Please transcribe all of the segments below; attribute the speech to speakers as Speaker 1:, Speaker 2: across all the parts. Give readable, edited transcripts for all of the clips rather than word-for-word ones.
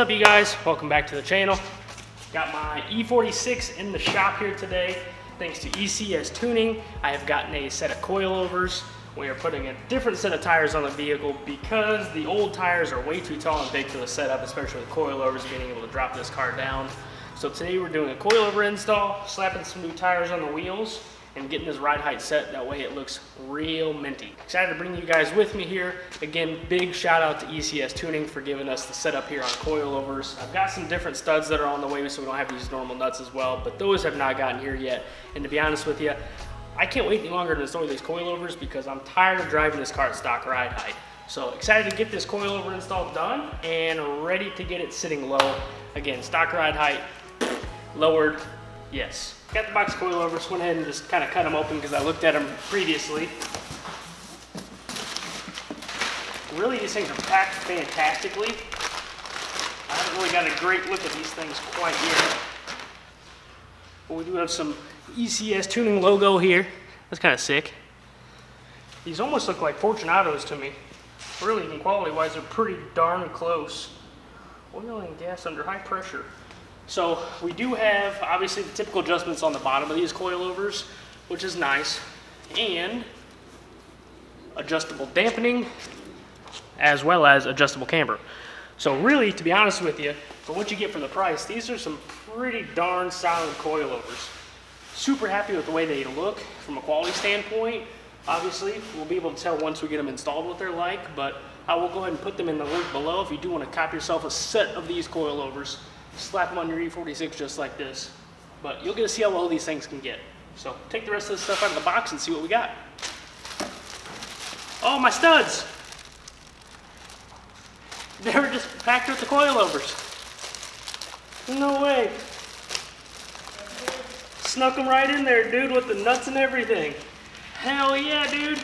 Speaker 1: up, you guys? Welcome back to the channel. Got my E46 in the shop here today. Thanks to ECS Tuning, I have gotten a set of coilovers. We are putting a different set of tires on the vehicle because the old tires are way too tall and big for the setup, especially with coilovers being able to drop this car down. So today we're doing a coilover install, slapping some new tires on the wheels, and getting this ride height set. That way it looks real minty. Excited to bring you guys with me here. Again, big shout out to ECS Tuning for giving us the setup here on coilovers. I've got some different studs that are on the way, so we don't have to use normal nuts as well, but those have not gotten here yet. And to be honest with you, I can't wait any longer to install these coilovers because I'm tired of driving this car at stock ride height. So excited to get this coilover install done and ready to get it sitting low. Again, stock ride height, lowered, yes. Got the box coilovers, went ahead and just kind of cut them open because I looked at them previously. Really, these things are packed fantastically. I haven't really got a great look at these things quite yet. But we do have some ECS Tuning logo here. That's kind of sick. These almost look like Fortunatos to me. Really, even quality-wise, they're pretty darn close. Oil and gas under high pressure. So we do have, obviously, the typical adjustments on the bottom of these coilovers, which is nice, and adjustable dampening, as well as adjustable camber. So really, to be honest with you, for what you get for the price, these are some pretty darn solid coilovers. Super happy with the way they look from a quality standpoint. Obviously, we'll be able to tell once we get them installed what they're like, but I will go ahead and put them in the link below if you do want to copy yourself a set of these coilovers. Slap them on your E46 just like this. But you'll get to see how well these things can get. So take the rest of this stuff out of the box and see what we got. Oh, my studs! They were just packed with the coilovers. No way. Snuck them right in there, dude, with the nuts and everything. Hell yeah, dude.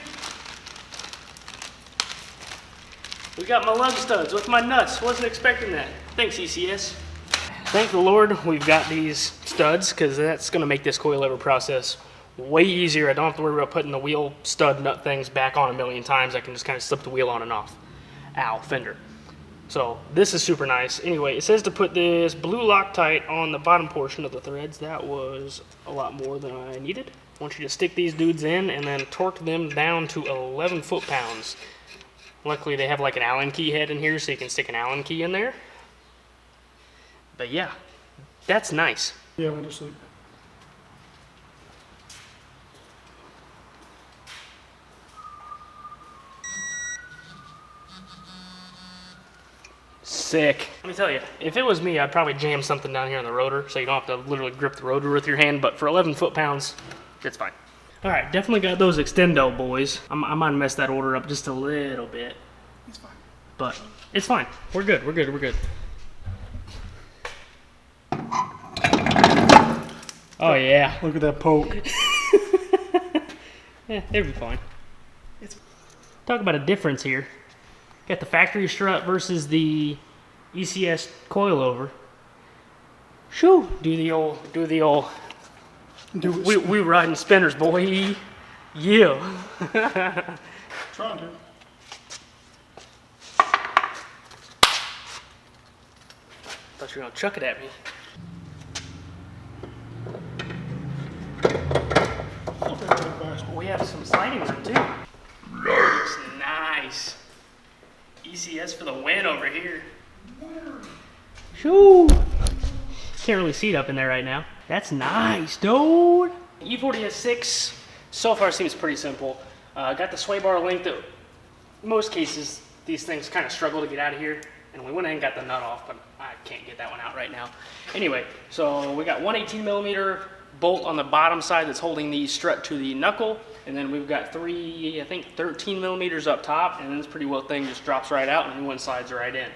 Speaker 1: We got my lug studs with my nuts. Wasn't expecting that. Thanks, ECS. Thank the Lord we've got these studs because that's going to make this coilover process way easier. I don't have to worry about putting the wheel stud nut things back on a million times. I can just kind of slip the wheel on and off. Ow, fender. So this is super nice. Anyway, it says to put this blue Loctite on the bottom portion of the threads. That was a lot more than I needed. I want you to stick these dudes in and then torque them down to 11 foot-pounds. Luckily they have like an Allen key head in here so you can stick an Allen key in there. But yeah, that's nice.
Speaker 2: Yeah, I went to sleep.
Speaker 1: Sick. Let me tell you, if it was me, I'd probably jam something down here on the rotor so you don't have to literally grip the rotor with your hand, but for 11 foot-pounds, it's fine. All right, definitely got those extendo boys. I might mess that order up just a little bit.
Speaker 2: It's fine.
Speaker 1: But it's fine. We're good, we're good, we're good. Oh yeah.
Speaker 2: Look at that poke.
Speaker 1: Yeah, it'll be fine. Talk about a difference here. Got the factory strut versus the ECS coilover. Shoo! Do the old. We riding spinners, boy. Yeah.
Speaker 2: Trying to.
Speaker 1: Thought you were gonna chuck it at me. We have some sliding room too. Nice. ECS for the win over here. Shoo! Can't really see it up in there right now. That's nice, dude. E46 so far seems pretty simple. Got the sway bar link that most cases these things kind of struggle to get out of here. And we went ahead and got the nut off, but I can't get that one out right now. Anyway, so we got one 18mm bolt on the bottom side that's holding the strut to the knuckle, and then we've got three, I think 13mm up top, and then this pretty well thing just drops right out and the new one slides right in.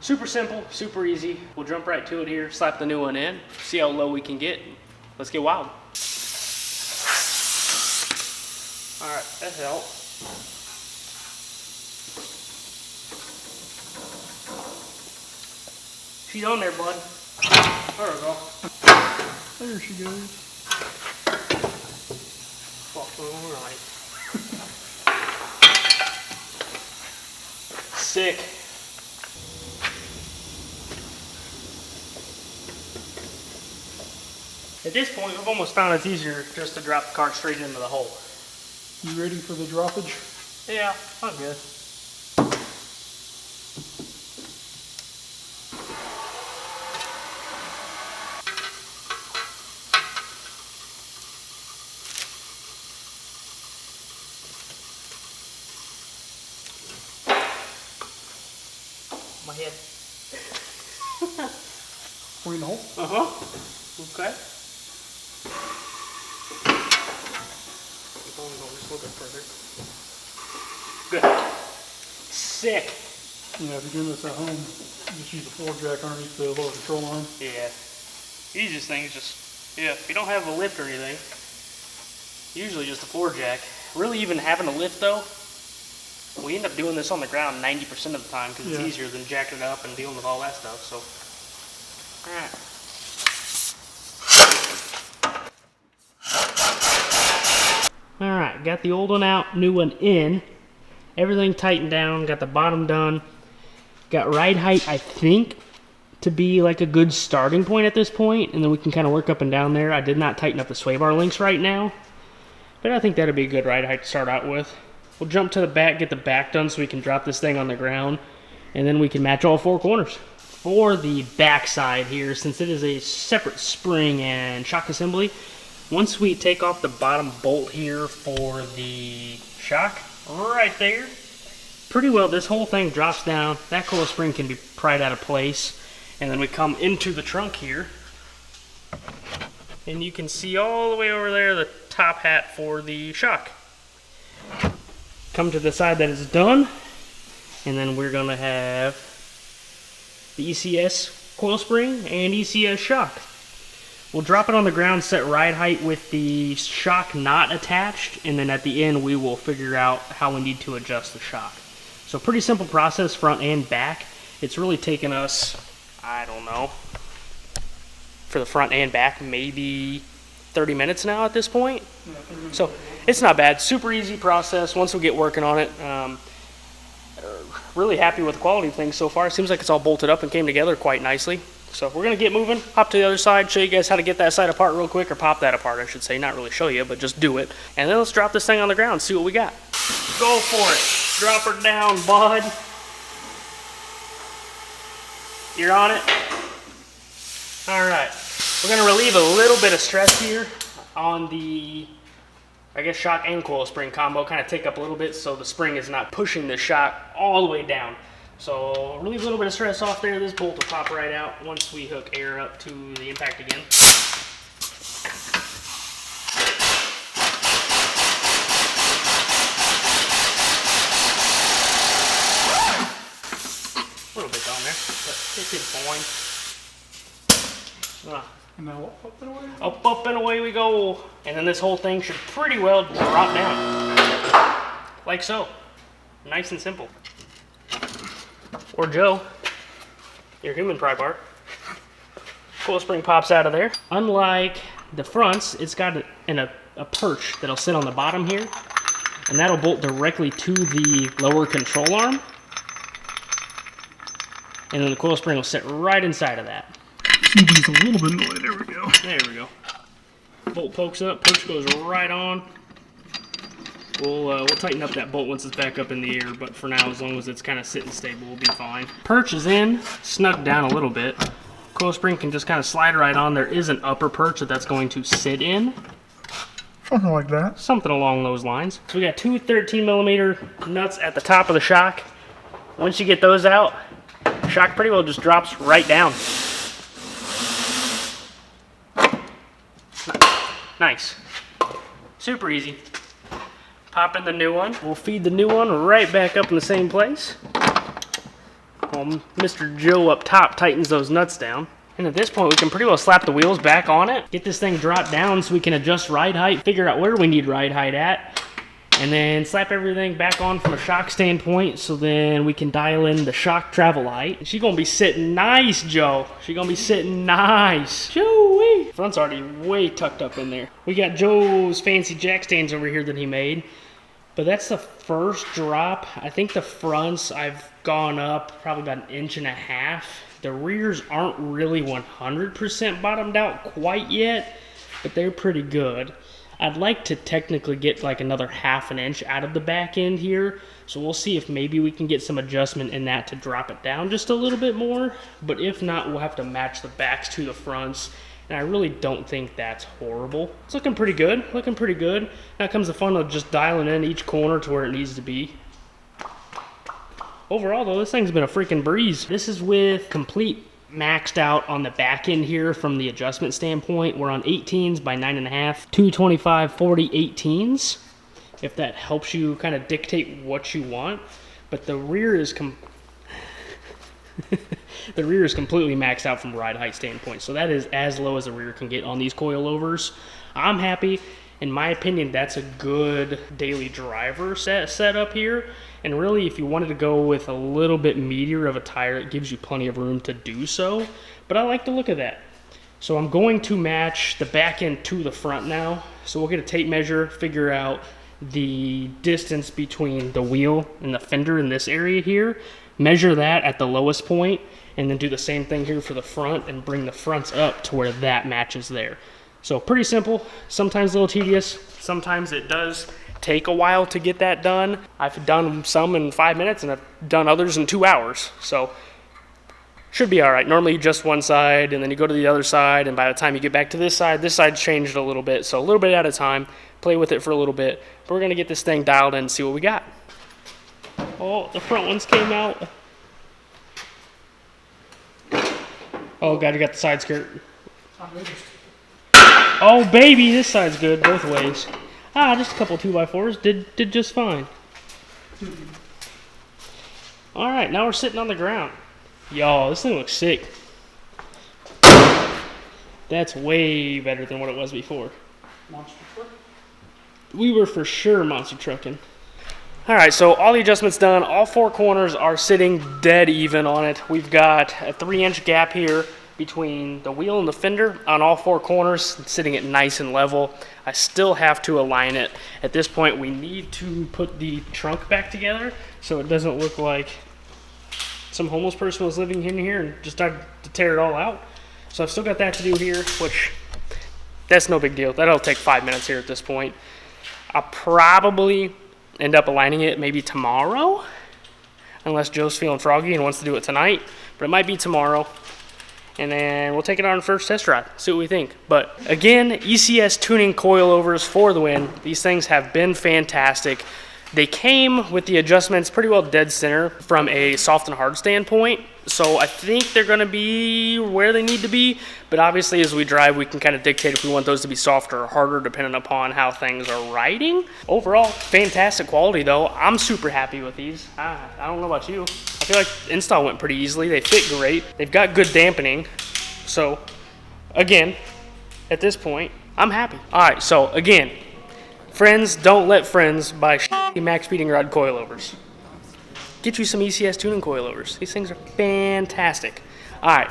Speaker 1: Super simple, super easy. We'll jump right to it here, slap the new one in, see how low we can get. Let's get wild. All right, that helped. She's on there, bud. There we go.
Speaker 2: There she goes.
Speaker 1: Fuck, all right. Sick. At this point, I've almost found it's easier just to drop the cart straight into the hole.
Speaker 2: You ready for the droppage?
Speaker 1: Yeah, I'm good. My head.
Speaker 2: We're in the hole?
Speaker 1: Okay. Keep on going just a little bit further. Good. Sick.
Speaker 2: Yeah, if you're doing this at home, just use the floor jack underneath the lower control arm.
Speaker 1: Yeah. Easiest thing is just, yeah, if you don't have a lift or anything, usually just a floor jack. Really even having a lift though, we end up doing this on the ground 90% of the time because it's easier than jacking it up and dealing with all that stuff, so. Alright. Alright, got the old one out, new one in. Everything tightened down, got the bottom done. Got ride height, I think, to be like a good starting point at this point, and then we can kind of work up and down there. I did not tighten up the sway bar links right now, but I think that'd be a good ride height to start out with. We'll jump to the back, get the back done so we can drop this thing on the ground, and then we can match all four corners. For the back side here, since it is a separate spring and shock assembly, once we take off the bottom bolt here for the shock, right there, pretty well this whole thing drops down. That coil spring can be pried out of place, and then we come into the trunk here, and you can see all the way over there the top hat for the shock. Come to the side that is done, and then we're gonna have the ECS coil spring and ECS shock. We'll drop it on the ground, set ride height with the shock not attached, and then at the end we will figure out how we need to adjust the shock. So pretty simple process, front and back. It's really taken us, I don't know, for the front and back, maybe 30 minutes now at this point. So it's not bad, super easy process once we get working on it. Really happy with the quality of things so far. It seems like it's all bolted up and came together quite nicely. So we're gonna get moving, hop to the other side, show you guys how to get that side apart real quick, or pop that apart I should say, not really show you, but just do it. And then let's drop this thing on the ground, see what we got. Go for it, drop her down, bud. You're on it? All right, we're gonna relieve a little bit of stress here on the, I guess, shock and coil spring combo, kind of take up a little bit so the spring is not pushing the shock all the way down. So relieve a little bit of stress off there. This bolt will pop right out once we hook air up to the impact again. A little bit down there, but it did fine.
Speaker 2: And now up and away?
Speaker 1: Up and away we go. And then this whole thing should pretty well drop down. Like so. Nice and simple. Or Joe, your human pry bar. Coil spring pops out of there. Unlike the fronts, it's got a perch that'll sit on the bottom here, and that'll bolt directly to the lower control arm. And then the coil spring will sit right inside of that.
Speaker 2: See these a little bit in the way. There we go.
Speaker 1: There we go. Bolt pokes up, perch goes right on. We'll tighten up that bolt once it's back up in the air, but for now, as long as it's kind of sitting stable, we'll be fine. Perch is in, snug down a little bit. Coil spring can just kind of slide right on. There is an upper perch that's going to sit in.
Speaker 2: Something like that.
Speaker 1: Something along those lines. So we got two 13mm nuts at the top of the shock. Once you get those out, the shock pretty well just drops right down. Nice. Super easy. Pop in the new one. We'll feed the new one right back up in the same place. Well, Mr. Joe up top tightens those nuts down. And at this point, we can pretty well slap the wheels back on it. Get this thing dropped down so we can adjust ride height, figure out where we need ride height at, and then slap everything back on from a shock standpoint so then we can dial in the shock travel height. She's gonna be sitting nice, Joe. She's gonna be sitting nice. Joey! Front's already way tucked up in there. We got Joe's fancy jack stands over here that he made. But that's the first drop. I think the fronts I've gone up probably about 1.5 inches. The rears aren't really 100% bottomed out quite yet. but they're pretty good. I'd like to technically get like another 1/2 inch out of the back end here, so we'll see if maybe we can get some adjustment in that to drop it down just a little bit more, but if not, we'll have to match the backs to the fronts, and I really don't think that's horrible. It's looking pretty good, looking pretty good. Now comes the fun of just dialing in each corner to where it needs to be. Overall though, this thing's been a freaking breeze. This is with complete maxed out on the back end here from the adjustment standpoint. We're on 18s by 9.5, 225, 40, 18s, if that helps you kind of dictate what you want. But the rear is the rear is completely maxed out from ride height standpoint, so that is as low as the rear can get on these coilovers. I'm happy. In my opinion, that's a good daily driver setup here. And really, if you wanted to go with a little bit meatier of a tire, it gives you plenty of room to do so. But I like the look of that. So I'm going to match the back end to the front now. So we'll get a tape measure, figure out the distance between the wheel and the fender in this area here, measure that at the lowest point, and then do the same thing here for the front and bring the fronts up to where that matches there. So pretty simple, sometimes a little tedious, sometimes it does take a while to get that done. I've done some in 5 minutes and I've done others in 2 hours, so should be all right. Normally just one side and then you go to the other side, and by the time you get back to this side changed a little bit, so a little bit at a time, play with it for a little bit, but we're gonna get this thing dialed in and see what we got. Oh, the front ones came out. Oh god, you got the side skirt. Oh baby, this side's good both ways. Ah, just a couple 2x4s did just fine. All right, now we're sitting on the ground. Y'all, this thing looks sick. That's way better than what it was before.
Speaker 2: Monster truck?
Speaker 1: We were for sure monster trucking. All right, so all the adjustments done. All 4 corners are sitting dead even on it. We've got a 3-inch gap here between the wheel and the fender on all 4 corners, sitting it nice and level. I still have to align it. At this point, we need to put the trunk back together so it doesn't look like some homeless person was living in here and just started to tear it all out. So I've still got that to do here, which that's no big deal. That'll take 5 minutes here at this point. I'll probably end up aligning it maybe tomorrow, unless Joe's feeling froggy and wants to do it tonight, but it might be tomorrow. And then we'll take it on the first test ride, see what we think. But again, ECS Tuning Coilovers for the win. These things have been fantastic. They came with the adjustments pretty well dead center from a soft and hard standpoint. So I think they're gonna be where they need to be. But obviously as we drive, we can kind of dictate if we want those to be softer or harder depending upon how things are riding. Overall, fantastic quality though. I'm super happy with these. I don't know about you. I feel like the install went pretty easily. They fit great. They've got good dampening. So again, at this point, I'm happy. All right, so again, friends don't let friends buy shitty max speeding rod coilovers. Get you some ECS Tuning Coilovers. These things are fantastic. All right,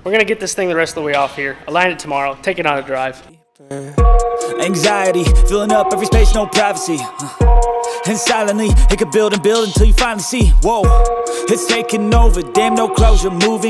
Speaker 1: we're gonna get this thing the rest of the way off here, align it tomorrow, take it on a drive.
Speaker 3: Anxiety, filling up every space, no privacy. And silently, it could build and build until you finally see, whoa, it's taking over, damn, no closure, moving.